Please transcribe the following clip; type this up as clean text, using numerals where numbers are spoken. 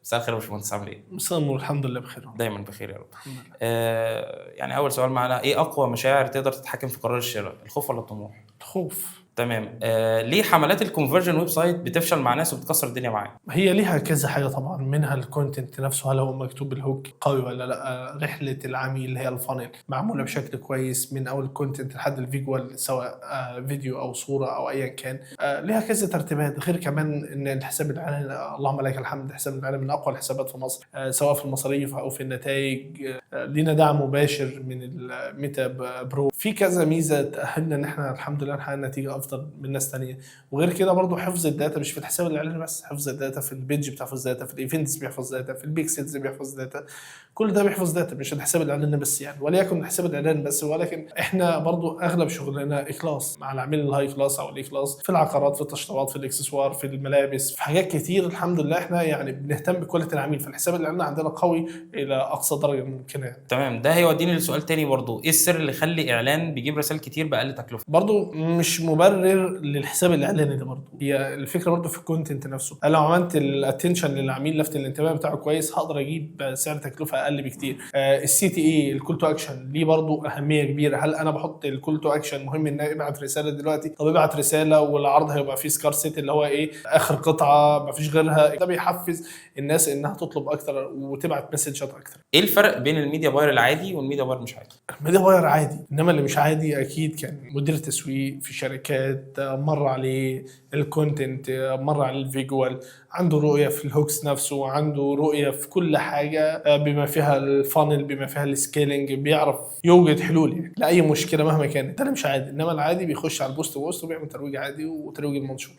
مساء الخير يا باشمهندس، عامل ايه؟ مساء النور، الحمد لله بخير. دايما بخير يا رب. الحمد لله. يعني اول سؤال معانا، ايه اقوى مشاعر تقدر تتحكم في قرار الشراء، الخوف ولا الطموح؟ الخوف. تمام. ليه حملات الكونفرجن ويب سايت بتفشل مع ناس وبتكسر الدنيا معاهم؟ هي ليها كذا حاجة طبعا، منها الكونتنت نفسه، هل هو مكتوب الهوك قوي ولا لا، رحلة العميل اللي هي الفانل معمولة بشكل كويس من أول الكونتنت لحد الفيجوال، سواء فيديو أو صورة أو أيا كان. ليها كذا ترتيبات، غير كمان إن الحساب الإعلاني اللهم لك الحمد، الحساب الإعلاني من أقوى الحسابات في مصر، سواء في المصاريف أو في النتائج. لينا دعم مباشر من الميتا برو، في كذا ميزة تأهلنا إن إحنا الحمد لله نحقق نتيجة أفضل من ناس تانية. وغير كده برضو حفظ الداتا مش في الحساب الاعلاني بس، حفظ الداتا في البيج بتحفظ داتا، في الايفنتس بيحفظ داتا، في البيكسلز بيحفظ داتا، كل ده بيحفظ داتا مش الحساب الاعلاني بس يعني. وليكن الحساب الاعلاني بس، ولكن احنا برضو اغلب شغلنا اخلاص مع العميل الهاي كلاس او الاي كلاس، في العقارات، في التشطيبات، في الاكسسوار، في الملابس، في حاجات كتير الحمد لله. احنا يعني بنهتم بكواليتي العميل، فالحساب الاعلاني عندنا قوي الى اقصى درجه ممكنه يعني. تمام، ده هيوديني لسؤال تاني برضو، ايه السر اللي يخلي اعلان بيجيب رسائل كتير باقل تكلفه؟ برضو مش مبرر للحساب الاعلاني ده، برضو هي الفكره برضو في الكونتنت نفسه. انا لو عملت الاتنشن للعميل، لفت الانتباه بتاعه كويس، هقدر اجيب سعر تكلفه اقل بكتير. السي تي اي، الكول تو اكشن، ليه برضو اهميه كبيره. هل انا بحط الكول تو اكشن مهم ان ابعت رساله دلوقتي؟ طب ابعت رساله والعرض هيبقى فيه سكارسيتي، اللي هو ايه، اخر قطعه مفيش غيرها، ده بيحفز الناس انها تطلب اكتر وتبعت مسجات اكتر. ايه الفرق بين الميديا باير العادي والميديا باير مش عادي؟ الميديا باير عادي، انما اللي مش عادي اكيد كان مدير تسويق في شركات، مر عليه الكونتنت، مر عليه الفيجوال، عنده رؤيه في الهوكس نفسه، عنده رؤيه في كل حاجه، بما فيها الفانل، بما فيها السكيلينج، بيعرف يوجد حلول يعني لاي مشكله مهما كانت. ده اللي مش عادي، انما العادي بيخش على البوست وبوست وبيعمل ترويج عادي وترويج المنشور.